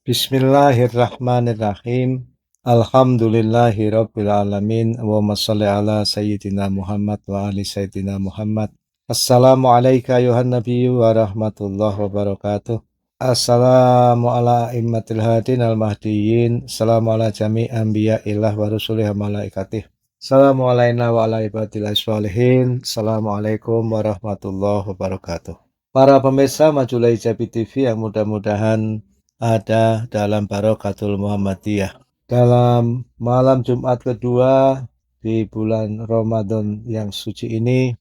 Bismillahirrahmanirrahim. Alhamdulillahirabbil alamin. Allahumma shalli ala sayyidina Muhammad wa ali sayyidina Muhammad. Assalamu alayka ayuhan nabiyyu wa rahmatullahi wabarakatuh. Assalamu ala immatil hadin al-mahdiyyin. Assalamu ala jami' anbiya illah wa rusulih wa malaikatih. Assalamu alayna wa ala ibadillah sholihin. Assalamualaikum warahmatullahi wabarakatuh. Para pemirsa Majulah Hijabi TV yang mudah-mudahan ada dalam Barokatul Muhammadiyah. Dalam malam Jumat kedua di bulan Ramadan yang suci ini,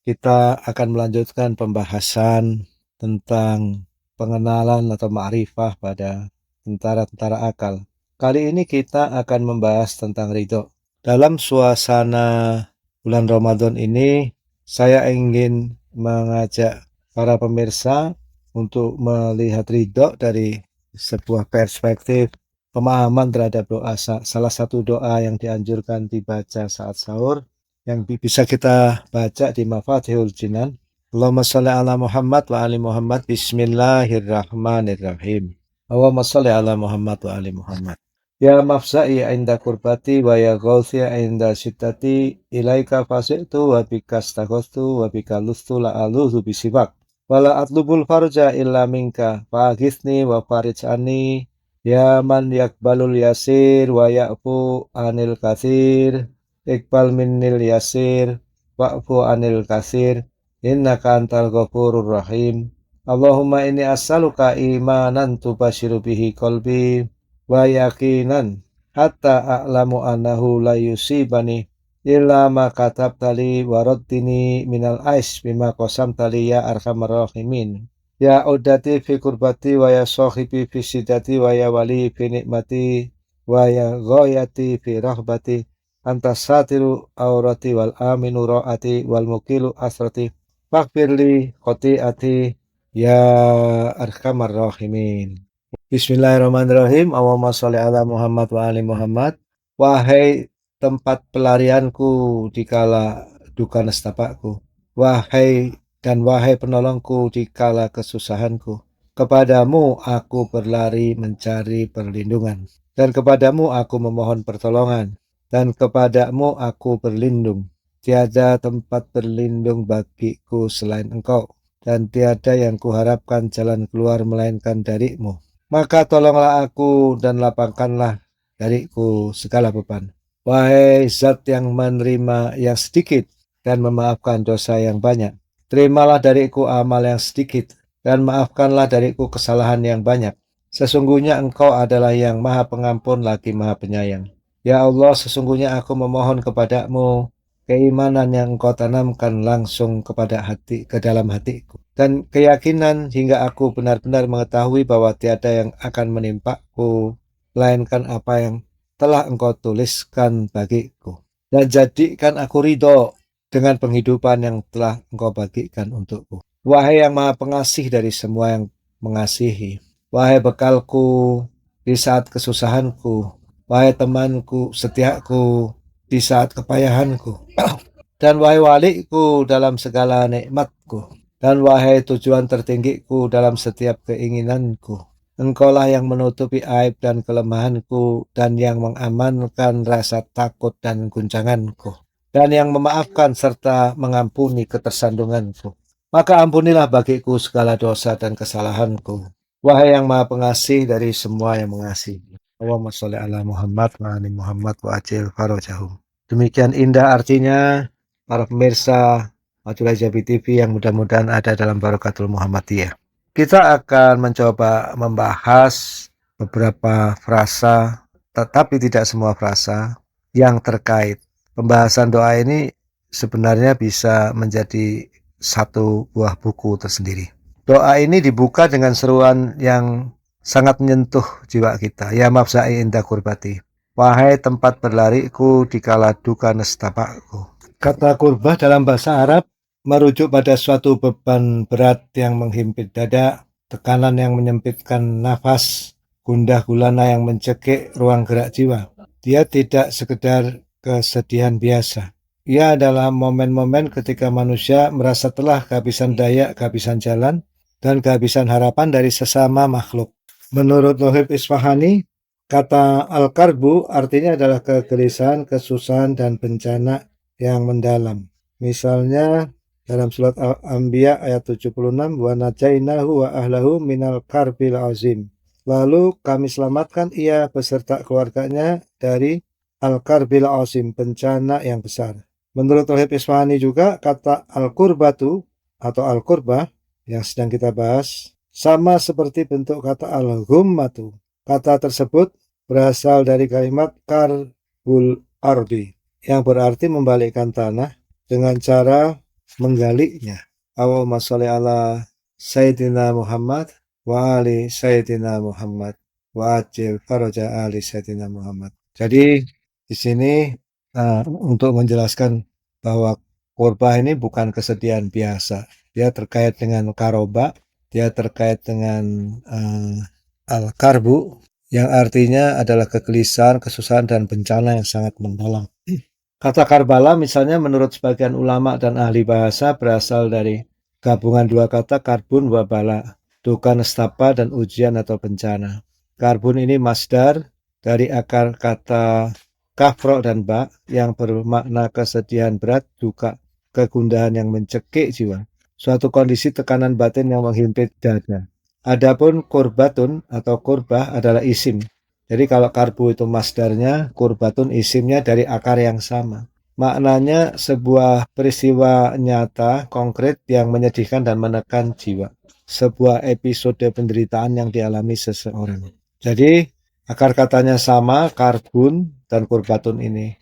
kita akan melanjutkan pembahasan tentang pengenalan atau ma'rifah pada tentara-tentara akal. Kali ini kita akan membahas tentang ridho. Dalam suasana bulan Ramadan ini, saya ingin mengajak para pemirsa untuk melihat ridho dari sebuah perspektif pemahaman terhadap doa. Salah satu doa yang dianjurkan dibaca saat sahur yang bisa kita baca di Mafatihul Jinan. Allahumma sholli ala Muhammad wa ali Muhammad. Bismillahirrahmanirrahim. Allahumma sholli ala Muhammad wa ali Muhammad. Ya mafsa'i inda kurbati wa ya ghawthi inda siddati ilaika fasi'tu wa bika astaghostu wa bika lustu la'aluhu bisibak. Wala atlubul farja illa minka fa'aghithni wa farij'ani ya man yakbalul yasir wa ya'fu anil kathir iqbal minnil yasir wa'fu anil kathir innaka antal ghafurur rahim. Allahumma inni as'aluka imanan tubashiru bihi qalbi wa yaqinan hatta a'lamu annahu la yusibani illa ma katabtali wa raddini minal ais bima qasamtali ya arhamar rahimin. Ya udati fi kurbati wa ya sahibi fi sidati wa ya wali fi nikmati wa ya ghayati fi rahbati anta satiru aurati wal aminu ra'ati wal mukilu asrati faghfirli khoti'ati ya arhamar rahimin. Bismillahirrahmanirrahim. Allahumma sholli ala Muhammad wa ali Muhammad. Wahai tempat pelarianku dikala duka nestapakku, wahai penolongku dikala kesusahanku, kepadamu aku berlari mencari perlindungan, dan kepadamu aku memohon pertolongan, dan kepadamu aku berlindung. Tiada tempat berlindung bagiku selain engkau, dan tiada yang kuharapkan jalan keluar melainkan darimu. Maka tolonglah aku dan lapangkanlah dariku segala beban. Wahai zat yang menerima yang sedikit dan memaafkan dosa yang banyak, terimalah dariku amal yang sedikit dan maafkanlah dariku kesalahan yang banyak. Sesungguhnya engkau adalah yang maha pengampun lagi maha penyayang. Ya Allah, sesungguhnya aku memohon kepadamu keimanan yang engkau tanamkan langsung ke dalam hatiku, dan keyakinan hingga aku benar-benar mengetahui bahwa tiada yang akan menimpaku melainkan apa yang telah engkau tuliskan bagiku, dan jadikan aku ridho dengan penghidupan yang telah engkau bagikan untukku. Wahai yang maha pengasih dari semua yang mengasihi, wahai bekalku di saat kesusahanku, wahai temanku setiaku di saat kepayahanku, dan wahai waliku dalam segala nikmatku, dan wahai tujuan tertinggiku dalam setiap keinginanku. Engkaulah yang menutupi aib dan kelemahanku, dan yang mengamankan rasa takut dan guncanganku, dan yang memaafkan serta mengampuni ketersandunganku. Maka ampunilah bagiku segala dosa dan kesalahanku, wahai yang maha pengasih dari semua yang mengasihi. Allahumma sholli ala Muhammad wa ali Muhammad wa ajil farajahum. Demikian indah artinya, para pemirsa Majulah Hijabi TV yang mudah-mudahan ada dalam Barokatul Muhammadiyah. Kita akan mencoba membahas beberapa frasa, tetapi tidak semua frasa yang terkait. Pembahasan doa ini sebenarnya bisa menjadi satu buah buku tersendiri. Doa ini dibuka dengan seruan yang sangat menyentuh jiwa kita. Ya mafsa'i inda kurbati. Wahai tempat berlariku dikala duka nestapakku. Kata kurbah dalam bahasa Arab merujuk pada suatu beban berat yang menghimpit dada, tekanan yang menyempitkan nafas, gundah gulana yang mencekik ruang gerak jiwa. Dia tidak sekedar kesedihan biasa. Ia adalah momen-momen ketika manusia merasa telah kehabisan daya, kehabisan jalan, dan kehabisan harapan dari sesama makhluk. Menurut Rohib Isfahani, kata al-karbu artinya adalah kegelisahan, kesusahan, dan bencana yang mendalam. Misalnya dalam surat Al-Anbiya ayat 76, wa najainahu wa ahlahu minal karbil azim. Lalu kami selamatkan ia beserta keluarganya dari al-karbil azim, bencana yang besar. Menurut Rohib Isfahani juga kata al-kurbatu atau al-kurbah yang sedang kita bahas sama seperti bentuk kata al-ghummatu. Kata tersebut berasal dari kalimat karbul ardi yang berarti membalikkan tanah dengan cara menggalinya. Allahumma sholli ala Sayyidina Muhammad wa ali Sayyidina Muhammad wa ajil faraja ali Sayyidina Muhammad. Jadi di sini untuk menjelaskan bahwa kurba ini bukan kesedihan biasa. Dia terkait dengan karoba, dia terkait dengan al-karbu yang artinya adalah kegelisahan, kesusahan, dan bencana yang sangat mendalam. Kata Karbala misalnya menurut sebagian ulama dan ahli bahasa berasal dari gabungan dua kata karbun wa bala, duka nestapa dan ujian atau bencana. Karbun ini masdar dari akar kata kafro dan ba yang bermakna kesedihan berat, duka, kegundahan yang mencekik jiwa, suatu kondisi tekanan batin yang menghimpit dada. Adapun kurbatun atau kurbah adalah isim. Jadi kalau karbu itu masdarnya, kurbatun isimnya dari akar yang sama. Maknanya sebuah peristiwa nyata, konkret yang menyedihkan dan menekan jiwa. Sebuah episode penderitaan yang dialami seseorang. Jadi akar katanya sama, karbun dan kurbatun ini.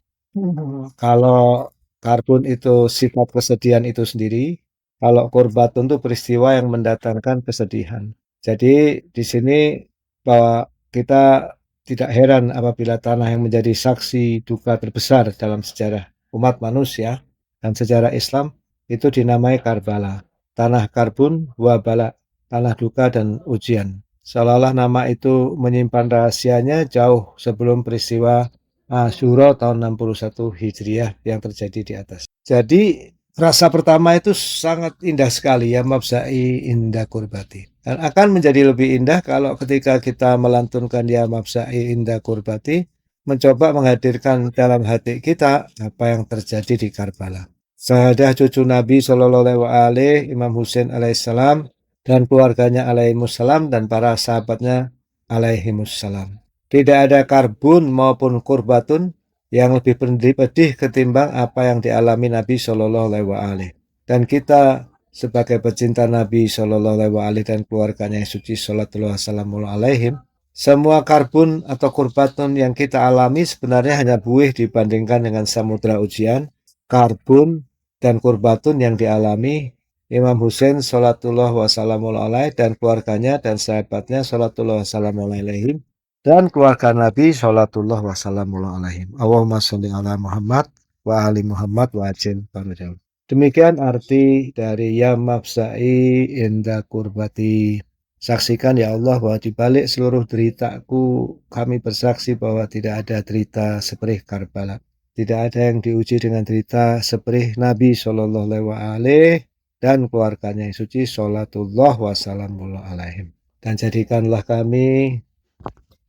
Kalau karbun itu sifat kesedihan itu sendiri, kalau kurbatun itu peristiwa yang mendatangkan kesedihan. Jadi di sini bahwa kita tidak heran apabila tanah yang menjadi saksi duka terbesar dalam sejarah umat manusia dan sejarah Islam itu dinamai Karbala. Tanah karbun, wabala, tanah duka dan ujian. Seolah-olah nama itu menyimpan rahasianya jauh sebelum peristiwa Asyura tahun 61 Hijriah yang terjadi di atas. Jadi rasa pertama itu sangat indah sekali ya, mabsa'i indah kurbati. Dan akan menjadi lebih indah kalau ketika kita melantunkan ya mabsa'i indah kurbati, mencoba menghadirkan dalam hati kita apa yang terjadi di Karbala. Sahadah cucu Nabi Shallallahu Alaihi Imam Husain alaihissalam dan keluarganya alaihissalam dan para sahabatnya alaihissalam. Tidak ada karbun maupun kurbatun yang lebih pedih ketimbang apa yang dialami Nabi Shallallahu Alaihi Wasallam. Dan kita sebagai pecinta Nabi Shallallahu Alaihi Wasallam dan keluarganya yang suci Sallallahu Alaihim, semua karbun atau kurbatun yang kita alami sebenarnya hanya buih dibandingkan dengan samudra ujian, karbun dan kurbatun yang dialami Imam Husain Salatullah Wasallamul Alaih dan keluarganya dan sahabatnya Salatullah Wasallamul Alaihim dan keluarga Nabi Salatullah Wasallamul Alaihim. Allahumma sholli ala Muhammad wa ali Muhammad wa ajin farajau. Demikian arti dari ya mafsa'i inda kurbati. Saksikan ya Allah bahwa di balik seluruh deritaku kami bersaksi bahwa tidak ada derita seperih Karbala. Tidak ada yang diuji dengan derita seperih Nabi Shallallahu Alaihi dan keluarganya yang suci Salatullah Wasallamullah Alaihim. Dan jadikanlah kami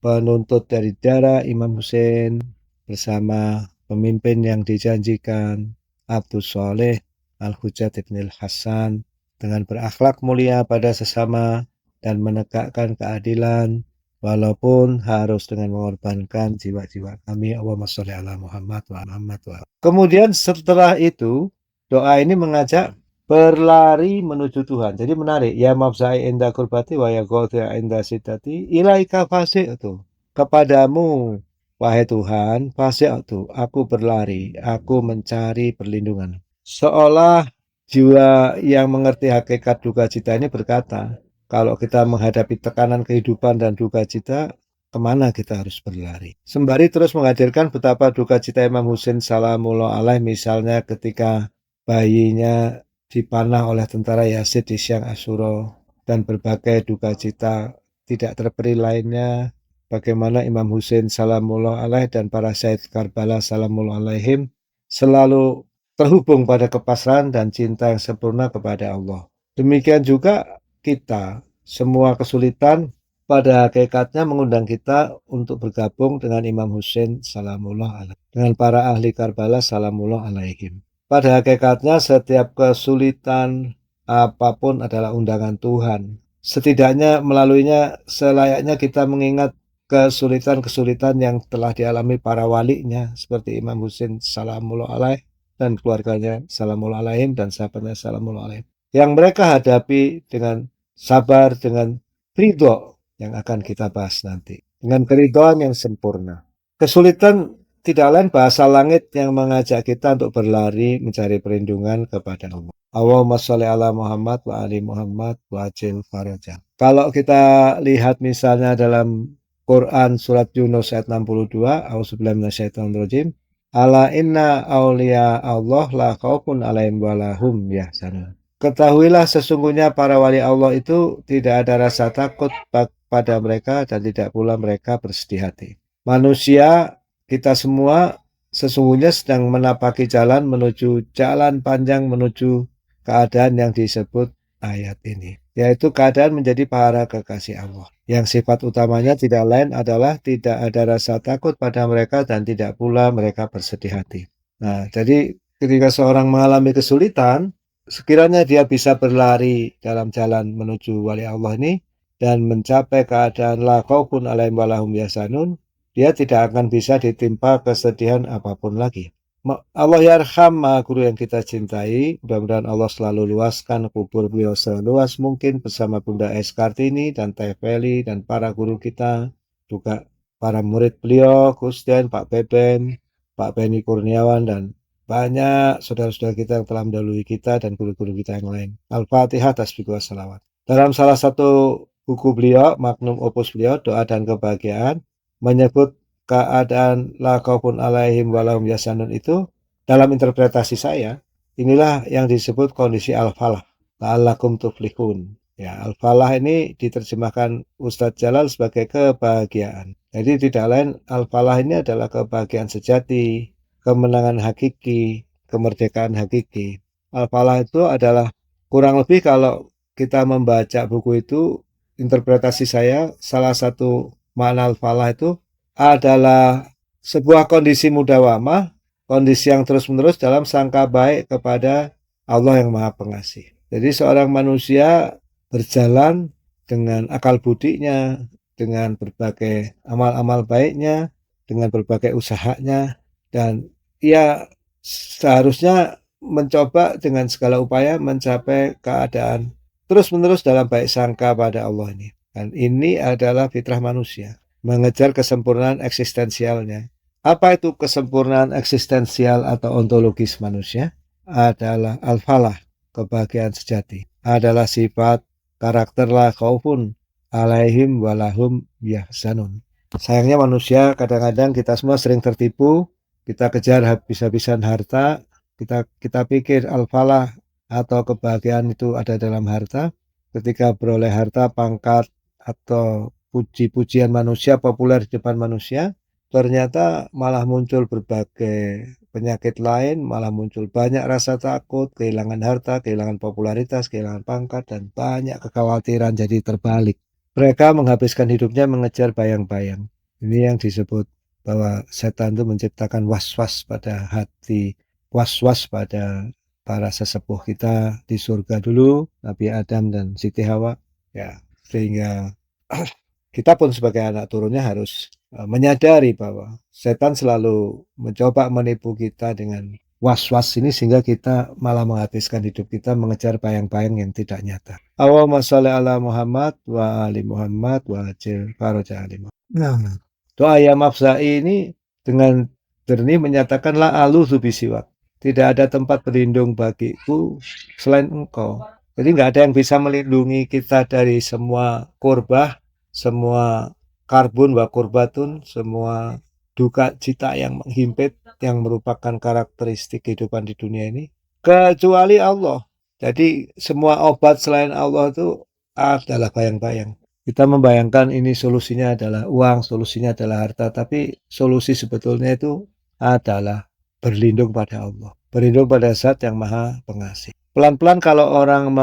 penuntut dari darah Imam Husain bersama pemimpin yang dijanjikan Abdus Sholeh Al-Hujjat Ibn Hasan dengan berakhlak mulia pada sesama dan menegakkan keadilan walaupun harus dengan mengorbankan jiwa-jiwa kami. Allahumma sholli ala Muhammad wa Muhammad wa. Kemudian setelah itu doa ini mengajak berlari menuju Tuhan. Jadi menarik. Ya mafzai inda kurbati wa ya ghauthi inda siddati ilaika fasi'tu. Kepadamu wahai Tuhan, fasi'tu, aku berlari, aku mencari perlindungan. Seolah jiwa yang mengerti hakikat duka cita ini berkata, kalau kita menghadapi tekanan kehidupan dan duka cita, kemana kita harus berlari? Sembari terus menghadirkan betapa duka cita Imam Husain salamullah alaih, misalnya ketika bayinya dipanah oleh tentara Yazid di siang Asyura dan berbagai duka cita tidak terperi lainnya, bagaimana Imam Husain salamullah alaih dan para syahid Karbala salamullah alaihim selalu terhubung pada kepasrahan dan cinta yang sempurna kepada Allah. Demikian juga kita, semua kesulitan pada hakikatnya mengundang kita untuk bergabung dengan Imam Husain salamullah alaihi, dengan para ahli Karbala salamullah alaihim. Pada hakikatnya setiap kesulitan apapun adalah undangan Tuhan. Setidaknya melaluinya selayaknya kita mengingat kesulitan-kesulitan yang telah dialami para walinya seperti Imam Husain salamullah alaih dan keluarganya salamullah alaihim dan sahabatnya salamullah alaihim. Yang mereka hadapi dengan sabar, dengan ridho yang akan kita bahas nanti. Dengan keridhaan yang sempurna. Kesulitan tidak lain bahasa langit yang mengajak kita untuk berlari mencari perlindungan kepada Allah. Allahumma sholli ala Muhammad wa ali Muhammad wa ajil farajah. Kalau kita lihat misalnya dalam Quran surat Yunus ayat 62, A'udzubillahi minasyaitonirrajim. Ala inna auliya Allah la khaufun alaihim wa lahum yahzanun. Ketahuilah sesungguhnya para wali Allah itu tidak ada rasa takut pada mereka dan tidak pula mereka bersedih hati. Manusia, kita semua sesungguhnya sedang menapaki jalan menuju jalan panjang menuju keadaan yang disebut ayat ini, yaitu keadaan menjadi para kekasih Allah. Yang sifat utamanya tidak lain adalah tidak ada rasa takut pada mereka dan tidak pula mereka bersedih hati. Nah, jadi ketika seorang mengalami kesulitan, sekiranya dia bisa berlari dalam jalan menuju wali Allah ini dan mencapai keadaan la khaufun alaihim wa lahum yahzanun, dia tidak akan bisa ditimpa kesedihan apapun lagi. Allah yarham Maha Guru yang kita cintai. Mudah-mudahan Allah selalu luaskan kubur beliau seluas mungkin bersama Bunda S. Kartini dan Teh Feli dan para guru kita, juga para murid beliau, Kusden, Pak Beben, Pak Beni Kurniawan, dan banyak saudara-saudara kita yang telah mendahului kita dan guru-guru kita yang lain. Al-Fatihah, tasbih wa salawat. Dalam salah satu buku beliau, magnum opus beliau, Doa dan Kebahagiaan, menyebut keadaan la khaufun alaihim wa lahum yahzanun itu dalam interpretasi saya inilah yang disebut kondisi al-falah, la'allakum tuflihun. Ya, al-falah ini diterjemahkan Ustadz Jalal sebagai kebahagiaan. Jadi tidak lain al-falah ini adalah kebahagiaan sejati, kemenangan hakiki, kemerdekaan hakiki. Al-falah itu adalah kurang lebih kalau kita membaca buku itu, interpretasi saya salah satu makna al-falah itu adalah sebuah kondisi mudawamah, kondisi yang terus-menerus dalam sangka baik kepada Allah yang Maha Pengasih. Jadi seorang manusia berjalan dengan akal budinya, dengan berbagai amal-amal baiknya, dengan berbagai usahanya, dan ia seharusnya mencoba dengan segala upaya mencapai keadaan terus-menerus dalam baik sangka pada Allah ini. Dan ini adalah fitrah manusia, mengejar kesempurnaan eksistensialnya. Apa itu kesempurnaan eksistensial atau ontologis manusia? Adalah al-falah, kebahagiaan sejati. Adalah sifat karakter la khaufun alaihim walahum yahzanun. Sayangnya manusia kadang-kadang kita semua sering tertipu, kita kejar habis-habisan harta, kita pikir al-falah atau kebahagiaan itu ada dalam harta. Ketika beroleh harta, pangkat, atau puji-pujian manusia populer di depan manusia, ternyata malah muncul berbagai penyakit lain, malah muncul banyak rasa takut, kehilangan harta, kehilangan popularitas, kehilangan pangkat, dan banyak kekhawatiran jadi terbalik. Mereka menghabiskan hidupnya mengejar bayang-bayang. Ini yang disebut bahwa setan itu menciptakan was-was pada hati, was-was pada para sesepuh kita di surga dulu, Nabi Adam dan Siti Hawa, ya, sehingga kita pun sebagai anak turunnya harus menyadari bahwa setan selalu mencoba menipu kita dengan was-was ini sehingga kita malah menghabiskan hidup kita mengejar bayang-bayang yang tidak nyata. Allahumma sholli ala Muhammad wa ali Muhammad wa ajil farajah ali Muhammad. Nah, doa ya mafsa'i ini dengan jernih menyatakan la aluzu bisiwak. Tidak ada tempat berlindung bagiku selain engkau. Jadi nggak ada yang bisa melindungi kita dari semua kurbah, semua karbun wa kurbatun, semua duka cita yang menghimpit yang merupakan karakteristik kehidupan di dunia ini, kecuali Allah. Jadi semua obat selain Allah itu adalah bayang-bayang. Kita membayangkan ini solusinya adalah uang, solusinya adalah harta, tapi solusi sebetulnya itu adalah berlindung pada Allah, berlindung pada Zat yang Maha Pengasih. Pelan-pelan kalau orang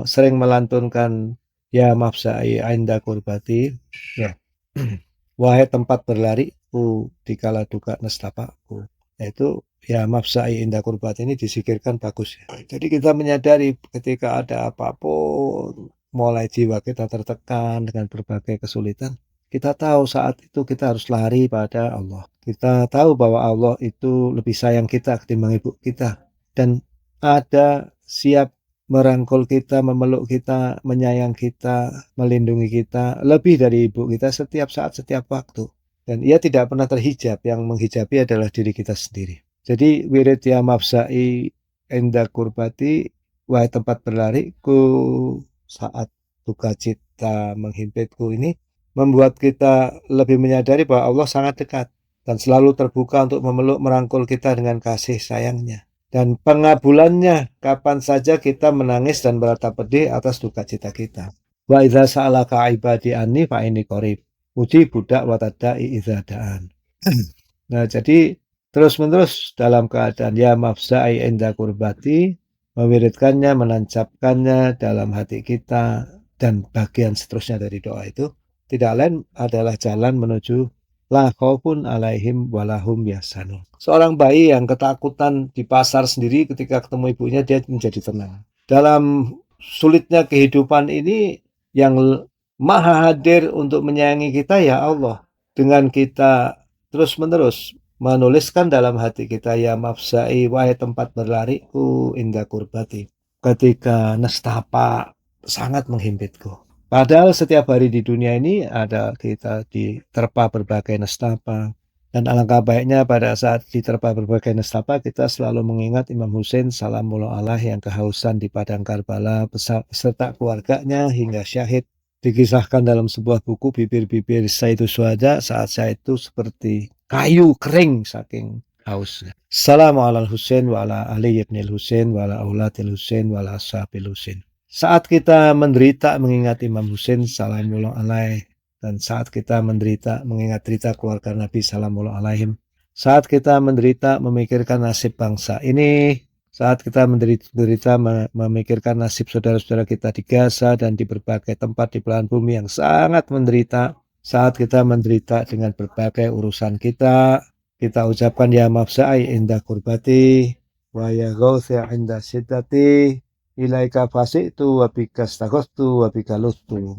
sering melantunkan Ya mafsa'i inda kurbati, ya. Wahai tempat berlariku dikala duka nestapaku. Yaitu ya mafsa'i inda kurbati ini disikirkan bagus ya. Jadi kita menyadari ketika ada apapun, mulai jiwa kita tertekan dengan berbagai kesulitan, kita tahu saat itu kita harus lari pada Allah. Kita tahu bahwa Allah itu lebih sayang kita ketimbang ibu kita. Dan ada siap merangkul kita, memeluk kita, menyayang kita, melindungi kita, lebih dari ibu kita setiap saat, setiap waktu. Dan ia tidak pernah terhijab, yang menghijabi adalah diri kita sendiri. Jadi wirid ya mafsa'i enda kurbati, wahai tempat berlariku saat duka cita menghimpitku ini, membuat kita lebih menyadari bahwa Allah sangat dekat dan selalu terbuka untuk memeluk merangkul kita dengan kasih sayangnya. Dan pengabulannya kapan saja kita menangis dan beratap pedih atas duka cita kita. Wa idza sa'alaka ibadi anni fa inni qarib. Puji budak wa tadai idza da'an. Nah, jadi terus-menerus dalam keadaan ya mafsa'i inda kurbati, mewiridkannya, menancapkannya dalam hati kita, dan bagian seterusnya dari doa itu tidak lain adalah jalan menuju la khaufun alaihim walahum yahzanun. Seorang bayi yang ketakutan di pasar sendiri ketika ketemu ibunya dia menjadi tenang. Dalam sulitnya kehidupan ini yang maha hadir untuk menyayangi kita ya Allah. Dengan kita terus-menerus menuliskan dalam hati kita ya mafsa'i wahai tempat berlariku inda kurbati. Ketika nestapa sangat menghimpitku. Padahal setiap hari di dunia ini ada kita diterpa berbagai nestapa. Dan alangkah baiknya pada saat diterpa berbagai nestapa kita selalu mengingat Imam Husain salamullah alaih yang kehausan di padang Karbala beserta keluarganya hingga syahid. Dikisahkan dalam sebuah buku bibir-bibir Sayyidus Syuhada saat saya itu seperti kayu kering saking hausnya. Assalamu ala Husain wa ala Ali ibnil Husain wa ala auladil Husain wa ala ashabil Husain. Saat kita menderita mengingat Imam Husain salamullah alaih, dan saat kita menderita mengingat cerita keluarga Nabi salamullah alaihim, saat kita menderita memikirkan nasib bangsa ini, saat kita menderita memikirkan nasib saudara-saudara kita di Gaza dan di berbagai tempat di belahan bumi yang sangat menderita, saat kita menderita dengan berbagai urusan kita ucapkan ya mafsa'i inda kurbati wa ya ghawthiya inda siddati ilaika fasi'tu wa bika staghostu wa bika lustu.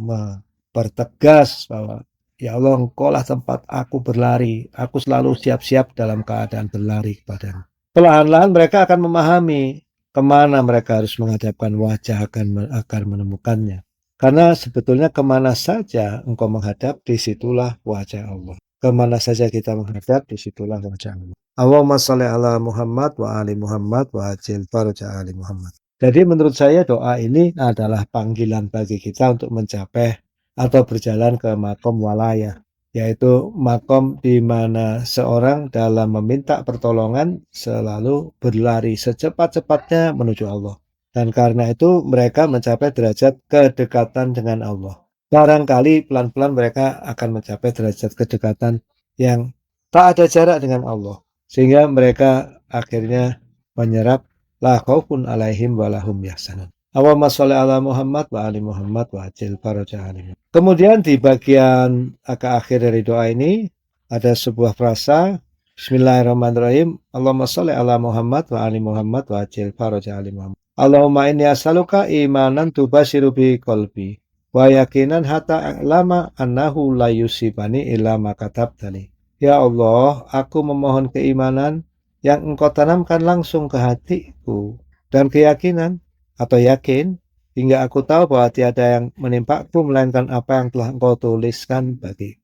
Pertegas bahwa ya Allah, engkaulah tempat aku berlari, aku selalu siap-siap dalam keadaan berlari kepadamu. Perlahan-lahan mereka akan memahami kemana mereka harus menghadapkan wajah agar menemukannya. Karena sebetulnya kemana saja engkau menghadap, disitulah wajah Allah. Kemana saja kita menghadap, disitulah wajah Allah. Allahumma sholli ala Muhammad wa ali Muhammad wa ajil faraj ali Muhammad. Jadi menurut saya doa ini adalah panggilan bagi kita untuk mencapai atau berjalan ke makom walaya, yaitu makom di mana seorang dalam meminta pertolongan selalu berlari secepat-cepatnya menuju Allah. Dan karena itu mereka mencapai derajat kedekatan dengan Allah. Barangkali pelan-pelan mereka akan mencapai derajat kedekatan yang tak ada jarak dengan Allah. Sehingga mereka akhirnya menyerap la khaufun alaihim walahum yahzanun. Allahumma sholli ala Muhammad wa ali Muhammad wa ajil faraja alim. Kemudian di bagian agak akhir dari doa ini ada sebuah frasa Bismillahirrahmanirrahim. Allahumma sholli ala Muhammad wa ali Muhammad wa ajil faraja alim Muhammad. Allahumma inni as'aluka imanan tubashiru bi qalbi wa yakinan hatta a'lama annahu la yusibani illa ma katabtani. Ya Allah, aku memohon keimanan yang engkau tanamkan langsung ke hatiku dan keyakinan atau yakin hingga aku tahu bahwa tiada yang menimpaku melainkan apa yang telah engkau tuliskan bagi.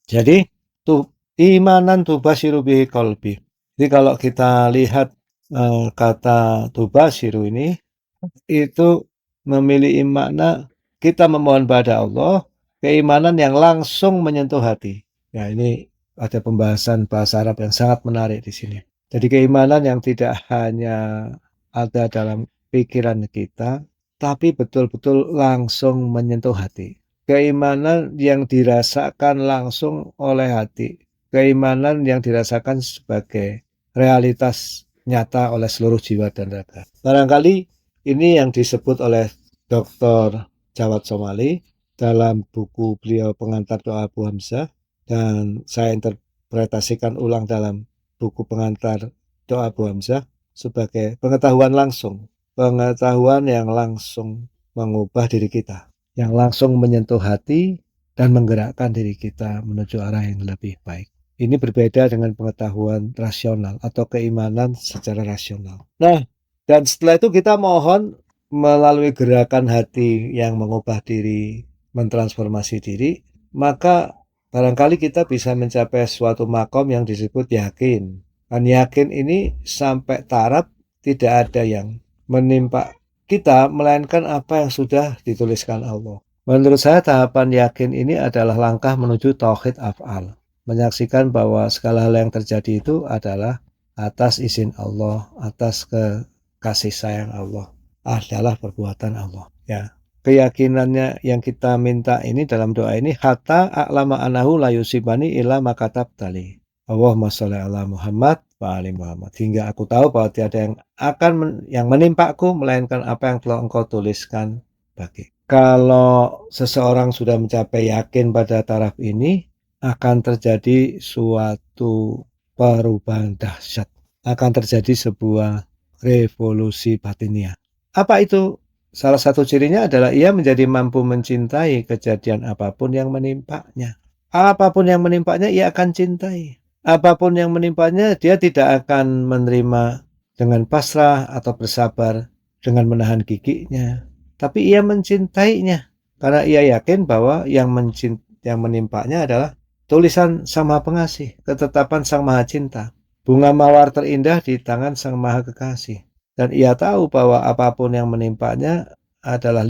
Jadi imanan tubashiru bihi qalbi. Jadi kalau kita lihat kata tubashiru ini itu memiliki makna kita memohon pada Allah keimanan yang langsung menyentuh hati. Ya, ini ada pembahasan bahasa Arab yang sangat menarik di sini. Jadi keimanan yang tidak hanya ada dalam pikiran kita, tapi betul-betul langsung menyentuh hati. Keimanan yang dirasakan langsung oleh hati. Keimanan yang dirasakan sebagai realitas nyata oleh seluruh jiwa dan raga. Barangkali ini yang disebut oleh Dr. Jawad Somali dalam buku beliau Pengantar Doa Abu Hamzah, dan saya interpretasikan ulang dalam buku Pengantar Doa Abu Hamzah sebagai pengetahuan yang langsung mengubah diri kita, yang langsung menyentuh hati dan menggerakkan diri kita menuju arah yang lebih baik. Ini berbeda dengan pengetahuan rasional atau keimanan secara rasional. Nah, dan setelah itu kita mohon melalui gerakan hati yang mengubah diri, mentransformasi diri, maka barangkali kita bisa mencapai suatu makom yang disebut yakin. Dan yakin ini sampai taraf tidak ada yang menimpa kita, melainkan apa yang sudah dituliskan Allah. Menurut saya tahapan yakin ini adalah langkah menuju tauhid af'al. Menyaksikan bahwa segala hal yang terjadi itu adalah atas izin Allah, atas kasih sayang Allah, adalah perbuatan Allah. Ya, keyakinannya yang kita minta ini dalam doa ini, hatta a'lama anahu la yusibani illa makatab tali. Allahumma sholli ala Muhammad wa ali Muhammad. Hingga aku tahu bahwa tiada yang akan yang menimpaku melainkan apa yang telah engkau tuliskan bagi. Kalau seseorang sudah mencapai yakin pada taraf ini, akan terjadi suatu perubahan dahsyat, akan terjadi sebuah revolusi batiniah. Apa itu? Salah satu cirinya adalah ia menjadi mampu mencintai kejadian apapun yang menimpanya. Apapun yang menimpanya ia akan cintai. Apapun yang menimpanya dia tidak akan menerima dengan pasrah atau bersabar dengan menahan giginya. Tapi ia mencintainya karena ia yakin bahwa yang menimpanya adalah tulisan Sang Maha Pengasih, ketetapan Sang Maha Cinta, bunga mawar terindah di tangan Sang Maha Kekasih. Dan ia tahu bahwa apapun yang menimpanya adalah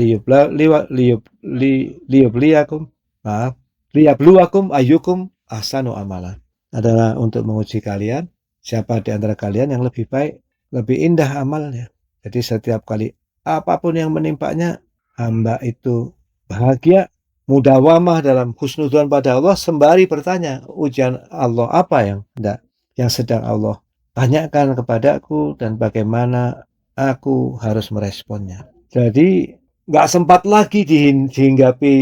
liyabluwakum ayyukum ahsanu amala. Adalah untuk menguji kalian, siapa di antara kalian yang lebih baik, lebih indah amalnya. Jadi setiap kali apapun yang menimpanya, hamba itu bahagia, mudawamah dalam husnudzon pada Allah, sembari bertanya, ujian Allah apa yang sedang Allah tanyakan kepadaku dan bagaimana aku harus meresponnya. Jadi nggak sempat lagi dihinggapi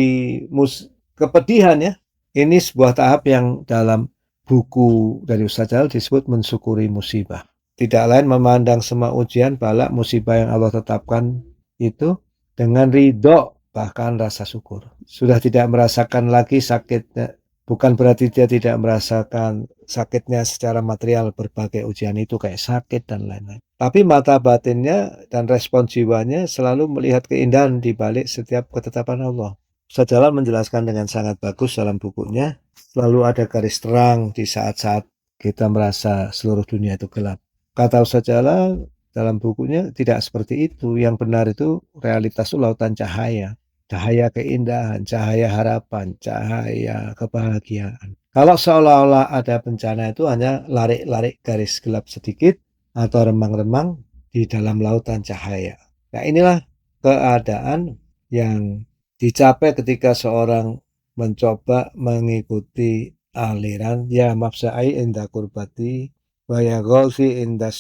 kepedihan ya. Ini sebuah tahap yang dalam buku dari Ustaz Jalal disebut mensyukuri musibah. Tidak lain memandang semua ujian, bala, musibah yang Allah tetapkan itu dengan ridho, bahkan rasa syukur. Sudah tidak merasakan lagi sakitnya. Bukan berarti dia tidak merasakan sakitnya secara material, berbagai ujian itu kayak sakit dan lain-lain. Tapi mata batinnya dan respon jiwanya selalu melihat keindahan di balik setiap ketetapan Allah. Ustaz Jalal menjelaskan dengan sangat bagus dalam bukunya. Selalu ada garis terang di saat-saat kita merasa seluruh dunia itu gelap. Kata Ustaz Jalal dalam bukunya, tidak seperti itu. Yang benar itu realitas itu lautan cahaya. Cahaya keindahan, cahaya harapan, cahaya kebahagiaan. Kalau seolah-olah ada bencana itu hanya larik-larik garis gelap sedikit atau remang-remang di dalam lautan cahaya. Nah, inilah keadaan yang dicapai ketika seorang mencoba mengikuti aliran ya mafsai inda kurbati wa ya ghausi inda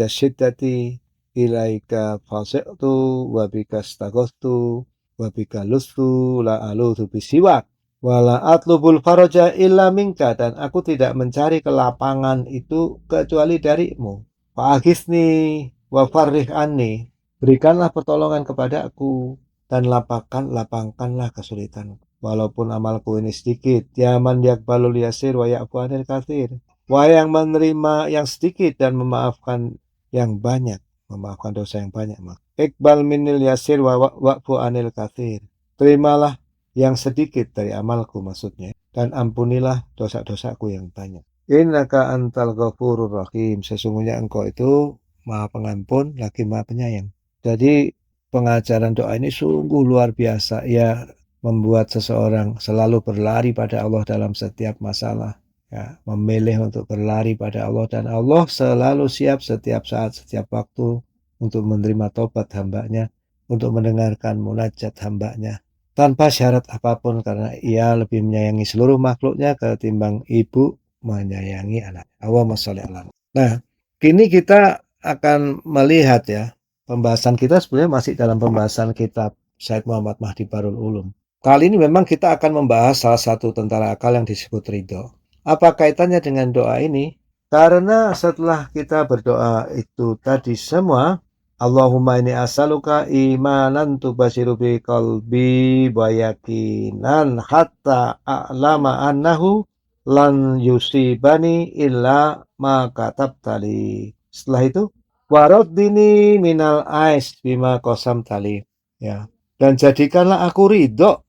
syiddati ilaika fasi'tu wa bika staghaftu wa bika lustu la aluthu bisiwak wala atlubul faraja illa minka, dan aku tidak mencari kelapangan itu kecuali darimu. Fa'aghithni wa farrih anni, berikanlah pertolongan kepada aku dan lapangkanlah kesulitan. Walaupun amalku ini sedikit, ya man yakbalul yasir wa ya'fu anil katsir. Wahai yang menerima yang sedikit dan memaafkan yang banyak, memaafkan dosa yang banyak. Iqbal minil yasir wa wa'fu anil katsir. Terimalah yang sedikit dari amalku maksudnya, dan ampunilah dosa-dosaku yang banyak. Innaka antal ghafurur rahim. Sesungguhnya engkau itu Maha Pengampun lagi Maha Penyayang. Jadi pengajaran doa ini sungguh luar biasa. Ya, membuat seseorang selalu berlari pada Allah dalam setiap masalah. Ya, memilih untuk berlari pada Allah, dan Allah selalu siap setiap saat, setiap waktu untuk menerima tobat hambanya, untuk mendengarkan munajat hambanya tanpa syarat apapun, karena ia lebih menyayangi seluruh makhluknya ketimbang ibu menyayangi anak. Allahumma sholli ala. Nah, kini kita akan melihat ya, pembahasan kita sebenarnya masih dalam pembahasan kitab Said Muhammad Mahdi Barul Ulum. Kali ini memang kita akan membahas salah satu tentara akal yang disebut ridho. Apa kaitannya dengan doa ini? Karena setelah kita berdoa itu tadi semua, Allahumma ini as'aluka imanan tubasiru bi qalbi wa yakinan hatta a'lama annahu lan yusibani illa ma katabtali. Setelah itu, waradini minal ais bima qasam tali. Ya. Dan jadikanlah aku ridho,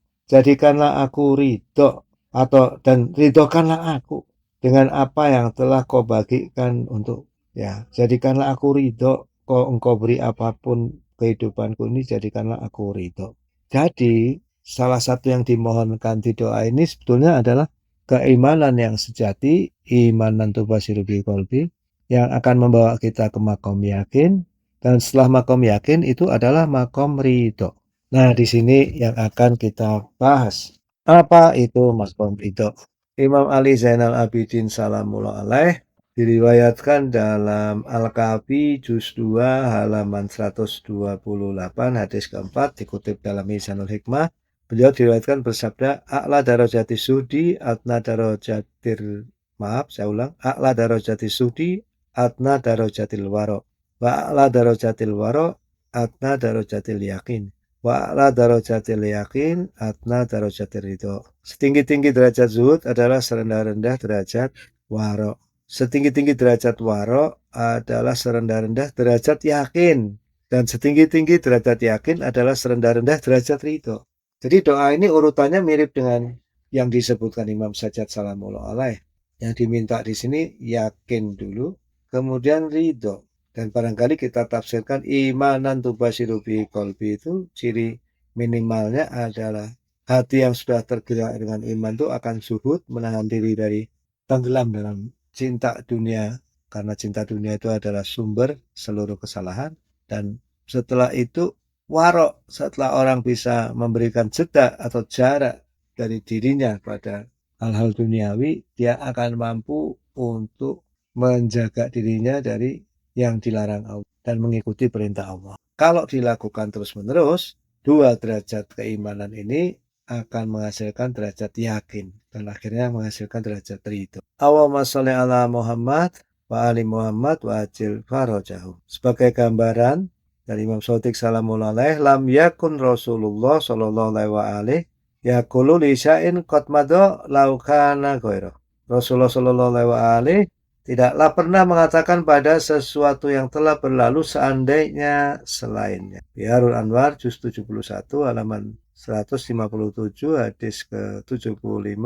dan ridhokanlah aku dengan apa yang telah kau bagikan untuk, ya, jadikanlah aku ridho, engkau beri apapun kehidupanku ini, jadikanlah aku ridho. Jadi salah satu yang dimohonkan di doa ini sebetulnya adalah keimanan yang sejati, imanan tubasiru bi qalbi, yang akan membawa kita ke makom yakin, dan setelah makom yakin itu adalah makom ridho. Nah, di sini yang akan kita bahas. Apa itu makom ridho? Imam Ali Zainal Abidin Salamullah alaih diriwayatkan dalam Al-Kafi juz 2 halaman 128 hadis keempat, dikutip dalam Mizanul Hikmah. Beliau diriwayatkan bersabda, A'la darajati sudi adna darajatil A'la darajati sudi adna darajatil waro wa a'la darajatil waro adna darajatil yakin wa a'la darajatil yakin adna darajatil ridho. Setinggi-tinggi derajat zuhud adalah serendah-rendah derajat waro. Setinggi-tinggi derajat waro adalah serendah-rendah derajat yakin. Dan setinggi-tinggi derajat yakin adalah serendah-rendah derajat ridho. Jadi doa ini urutannya mirip dengan yang disebutkan Imam Sajjad Salamullah alaih. Yang diminta di sini yakin dulu, kemudian ridho. Dan barangkali kita tafsirkan imanan tubasiru bi qalbi itu ciri minimalnya adalah hati yang sudah tergerak dengan iman itu akan zuhud, menahan diri dari tenggelam dalam cinta dunia, karena cinta dunia itu adalah sumber seluruh kesalahan. Dan setelah itu warok, setelah orang bisa memberikan jeda atau jarak dari dirinya pada hal-hal duniawi, dia akan mampu untuk menjaga dirinya dari yang dilarang Allah dan mengikuti perintah Allah. Kalau dilakukan terus-menerus, dua derajat keimanan ini akan menghasilkan derajat yakin dan akhirnya menghasilkan derajat ridho. Allahumma sholli ala Muhammad wa ali Muhammad wa ajil farajahu. Sebagai gambaran dari Imam Shatiq Salamullah alaih, lam yakun Rasulullah sallallahu alaihi yaqulu li sya'in qad madha law kana ghairu. Rasulullah sallallahu alaihi tidaklah pernah mengatakan pada sesuatu yang telah berlalu seandainya selainnya. Biharul Anwar juz 71 halaman 157 hadis ke-75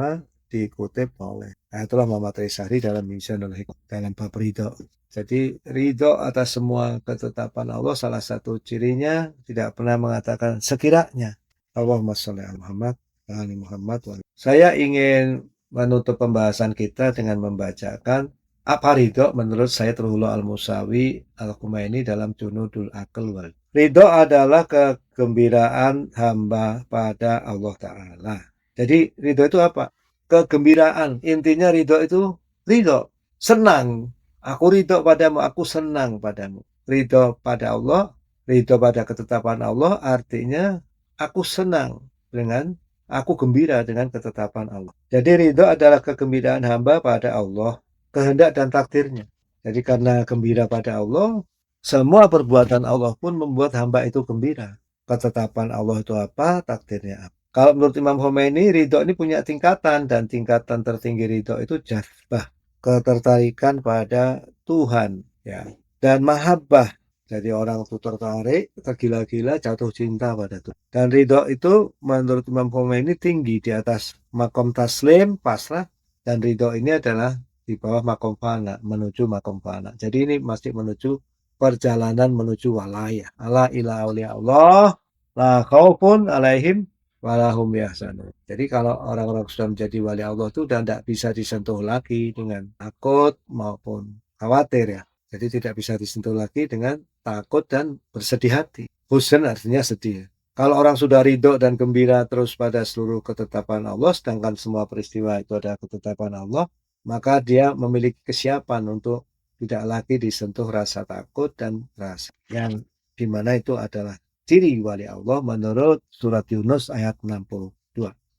dikutip oleh Ayatullah Muhammad Resari dalam Mizanul Hikmah dalam bab ridho. Jadi ridho atas semua ketetapan Allah salah satu cirinya tidak pernah mengatakan sekiranya. Allahumma sholli ala Muhammad wa ali Muhammad. Saya ingin menutup pembahasan kita dengan membacakan apa ridho menurut Sayyidullah Al-Musawi Al-Khumaini dalam Junudul Aql wal. Ridho adalah kegembiraan hamba pada Allah Ta'ala. Jadi ridho itu apa? Kegembiraan. Intinya ridho itu ridho. Senang. Aku ridho padamu, aku senang padamu. Ridho pada Allah, ridho pada ketetapan Allah artinya aku senang dengan, aku gembira dengan ketetapan Allah. Jadi ridho adalah kegembiraan hamba pada Allah, kehendak dan takdirnya. Jadi karena gembira pada Allah, semua perbuatan Allah pun membuat hamba itu gembira. Ketetapan Allah itu apa, takdirnya apa. Kalau menurut Imam Khomeini, ridho ini punya tingkatan, dan tingkatan tertinggi ridho itu jazbah, ketertarikan pada Tuhan, ya. Dan mahabbah, jadi orang itu tertarik, tergila-gila, jatuh cinta pada Tuhan. Dan ridho itu menurut Imam Khomeini tinggi di atas makom taslim, pasrah, dan ridho ini adalah di bawah makom fana, menuju makom fana. Jadi ini masih menuju perjalanan menuju walayah. Ala ila awliya Allah, la khaufun alaihim walahum yahzanun. Jadi kalau orang-orang sudah menjadi wali Allah itu sudah tidak bisa disentuh lagi dengan takut maupun khawatir, ya. Jadi tidak bisa disentuh lagi dengan takut dan bersedih hati. Huzn artinya sedih. Kalau orang sudah ridho dan gembira terus pada seluruh ketetapan Allah, sedangkan semua peristiwa itu ada ketetapan Allah, maka dia memiliki kesiapan untuk tidak lagi disentuh rasa takut dan rasa yang dimana itu adalah ciri wali Allah menurut surat Yunus ayat 62.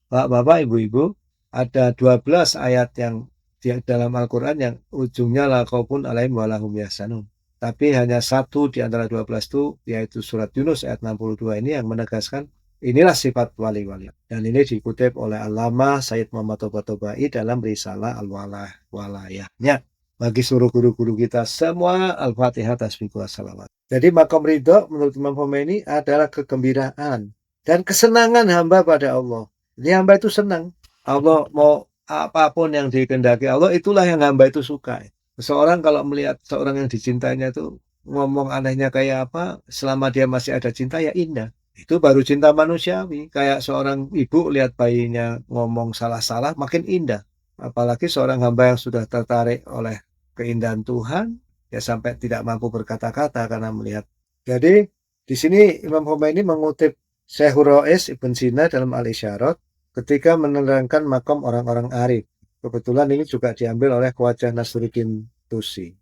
Bapak, Ibu-ibu, ada 12 ayat yang dalam Al-Quran yang ujungnya la khaufun alaihim wa lahum yahzanun. Tapi hanya satu di antara 12 itu, yaitu surat Yunus ayat 62 ini yang menegaskan inilah sifat wali-wali. Dan ini dikutip oleh Allamah Sayyid Muhammad Toba-Tobai dalam risalah Al-Walayahnya. Bagi seluruh guru-guru kita semua, Al-Fatihah, tasbih, wassalawat. Jadi makom ridho menurut Imam Khomeini adalah kegembiraan dan kesenangan hamba pada Allah. Jadi hamba itu senang. Allah mau apapun yang dikehendaki Allah, itulah yang hamba itu suka. Seseorang kalau melihat seorang yang dicintainya itu ngomong anehnya kayak apa, selama dia masih ada cinta ya indah. Itu baru cinta manusiawi. Kayak seorang ibu lihat bayinya ngomong salah-salah, makin indah. Apalagi seorang hamba yang sudah tertarik oleh keindahan Tuhan, ya sampai tidak mampu berkata-kata karena melihat. Jadi di sini Imam Khomeini mengutip Syekhul Rois Ibn Sina dalam Al-Isyarat ketika menerangkan makam orang-orang arif. Kebetulan ini juga diambil oleh Khwaja Nasruddin Tusi.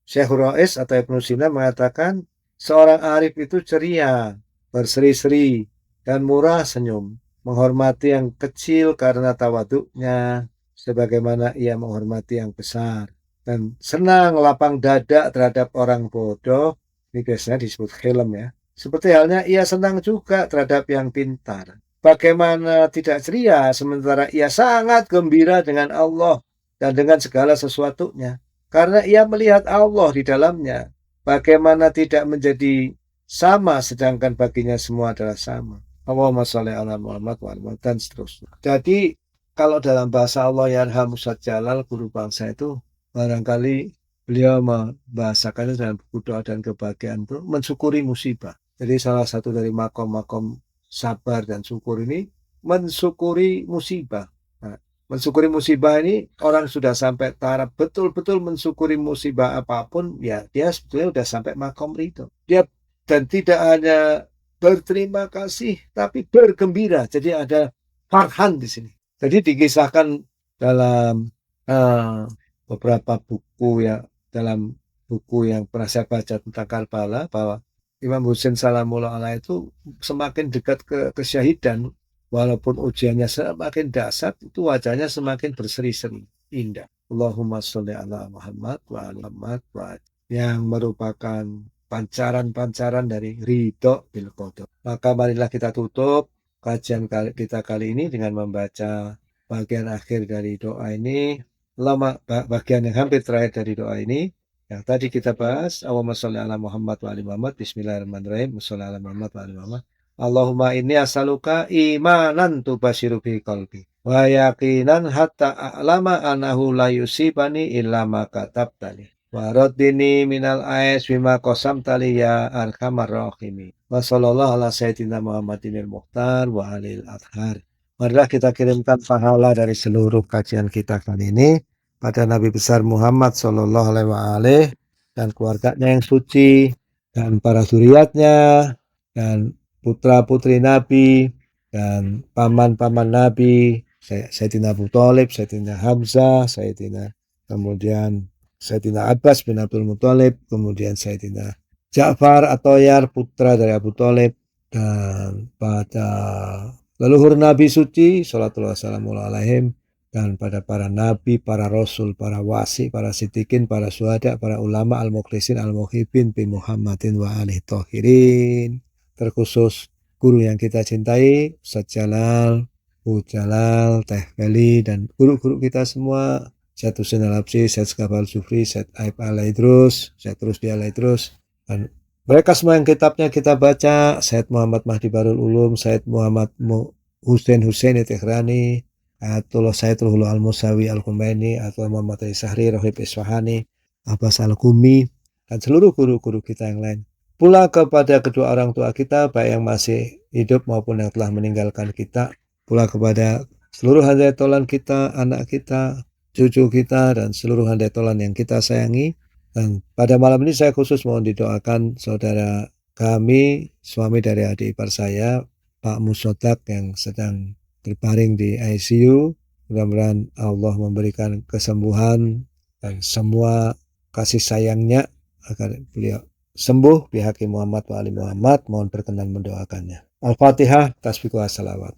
Syekhul Rois atau Ibn Sina mengatakan seorang arif itu ceria, berseri-seri, dan murah senyum, menghormati yang kecil karena tawaduknya, sebagaimana ia menghormati yang besar, dan senang lapang dada terhadap orang bodoh. Ini biasanya disebut khilm ya. Seperti halnya ia senang juga terhadap yang pintar. Bagaimana tidak ceria sementara ia sangat gembira dengan Allah dan dengan segala sesuatunya. Karena ia melihat Allah di dalamnya. Bagaimana tidak menjadi sama sedangkan baginya semua adalah sama. Allahumma sholli ala Muhammad wa ala Muhammad dan seterusnya. Jadi kalau dalam bahasa Allah Yarham Ustaz Jalal guru bangsa itu barangkali beliau membahasakannya dalam buku doa dan kebahagiaan itu mensyukuri musibah. Jadi salah satu dari makom-makom sabar dan syukur ini mensyukuri musibah. Nah, mensyukuri musibah ini orang sudah sampai taraf betul-betul mensyukuri musibah apapun, ya dia sebetulnya sudah sampai makom ridho. Dia dan tidak hanya berterima kasih tapi bergembira. Jadi ada farhan di sini. Jadi dikisahkan dalam beberapa buku ya, dalam buku yang pernah saya baca tentang Karbala bahwa Imam Husain salamullah alaihi itu semakin dekat ke kesyahidan, walaupun ujiannya semakin dahsyat, itu wajahnya semakin berseri-seri indah. Allahumma sholli ala Muhammad wa ala Muhammad wa yang merupakan pancaran-pancaran dari ridho bil qadar. Maka marilah kita tutup kajian kita kali ini dengan membaca bagian akhir dari doa ini, bagian yang hampir terakhir dari doa ini yang tadi kita bahas. Allahumma sholli ala Muhammad wa ali Muhammad. Bismillahirrahmanirrahim. Sholli ala Muhammad wa ali Muhammad. Allahumma inni as'aluka imanan tubashiru bi qalbi wa yaqinan hatta a'lama annahu la yusibani illa ma katabtani. Wa raddini minal ais bima qasamtali ya arhamar rahimin. Wa sallallahu ala sayyidina Muhammadinil Mukhtar wa alil adhar. Marilah kita kirimkan pahala dari seluruh kajian kita kali ini pada Nabi besar Muhammad sallallahu alaihi wasallam dan keluarganya yang suci dan para zuriatnya dan putra-putri Nabi dan paman-paman Nabi, Sayyidina Abu Thalib, Sayyidina Hamzah, kemudian Sayyidina Abbas bin Abdul Muthalib, kemudian Sayyidina Ja'far atau Yar putra dari Abu Thalib, dan pada leluhur Nabi suci sallallahu alaihim, dan pada para nabi, para rasul, para wasi, para siddiqin, para syuhada, para ulama al-mukhlisin al-muhibbin bi Muhammadin wa alihi tahirin. Terkhusus guru yang kita cintai, Ustaz Jalal, Bu Jalal, Teh Feli, dan guru-guru kita semua, Syed Husain Al-Habsyi, Syed Skabal Sufri, Syed Aib Al-Idrus, Syed Rusdi Al-Idrus, dan mereka semua yang kitabnya kita baca, Syed Muhammad Mahdi Barul Ulum, Syed Muhammad Husain Tehrani, Ayatullah Syed Ruhullah Al-Musawi Al-Khomeini, atau Muhammad Sahri, Rohib Isfahani, Abbas Al-Qumi, dan seluruh guru-guru kita yang lain. Pula kepada kedua orang tua kita, baik yang masih hidup maupun yang telah meninggalkan kita. Pula kepada seluruh handai tolan kita, anak kita, cucu kita, dan seluruh handai tolan yang kita sayangi. Dan pada malam ini saya khusus mohon didoakan saudara kami, suami dari adik ipar saya, Pak Musodak, yang sedang terbaring di ICU. Mudah-mudahan Allah memberikan kesembuhan dan semua kasih sayangnya agar beliau sembuh bihaqi Muhammad wa ali Muhammad. Mohon berkenan mendoakannya. Al-Fatihah, tasbih wa salawat.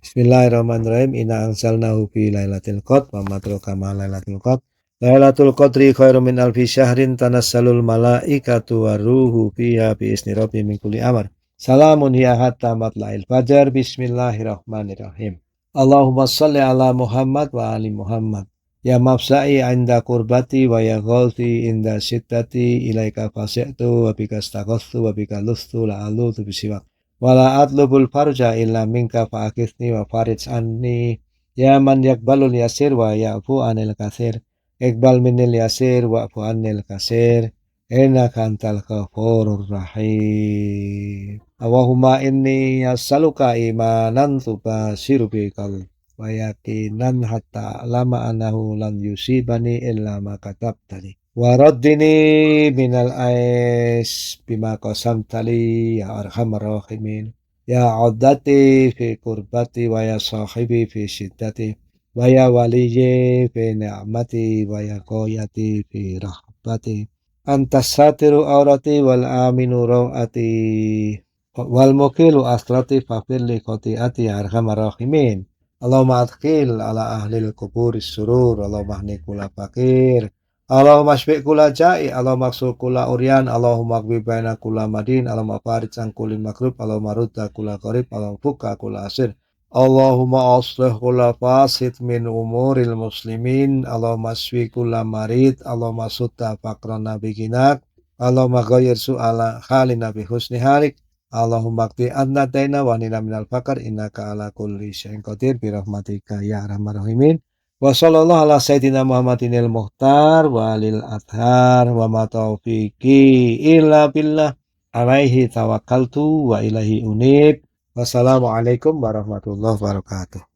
Bismillahirrahmanirrahim. Inna anzalnahu fi lailatul qadr wa ma adraka ma lailatul qadr. Lailatul qadri khairum min alfi syahrin tanassalul malaikatu waruhu fiha bi izni rabbihim min kulli amr. Salamun hiya hatta matla'il fajar. Bismillahirrahmanirrahim. Allahumma shalli ala Muhammad wa ali Muhammad. Ya mafsa'i inda kurbati wa ya ghauthi inda siddati ilaika fasi'tu wa bika astaghftu wa bika lustu la'aludhu bisiwak. Wala atlubul farja illa minka fa'akithni wa farij anni. Ya man yakbalul yasir wa ya'fu anil kasir. Iqbal minil yasir wa'fu anil kasir. Innaka antal ghafurur rahim. Allahumma inni as'aluka imanan tubashiru bikal wa yaqinan hatta lama anahu lan yusibani illa ma katabtani. Wa raddini minal ais bima qasamtali ya arhamar rahimin. Ya addati fi kurbati wa ya sahibi fi shiddati wa ya waliyyi fi ni'mati wa ya qoyati fi rahbati. Antas satiru aurati wal aminu rawati wal mukilu asrati fafirli khotiati ya arhamar rahimin. Allahumma adkhil ala ahlil kuburis surur. Allahumma ahni kula fakir. Allahumma shfi' kula ja'i. Allahumma aksul kula uryan. Allahumma akbi baina kula madin. Allahumma farid an kulli makrub. Allahumma rudda kula qarib. Allahumma fukka kula asir. Allahumma aslih kula fasid min umuril muslimin. Allahumma shfi kula marid. Allahumma sutta fakrana biginak. Allahumma ghayyir su'ala halina bi husni halik. Allahumma qdi anna daina wa nina minal fakar innaka ala kulli syai'in qadir bi rahmatika ya arhamar rahimin. Wa sallallahu ala sayyidina Muhammadinil muhtar wa alil athar wa ma taufiqi illa billah alaihi tawakkaltu wa ilahi unib. Wassalamualaikum warahmatullahi wabarakatuh.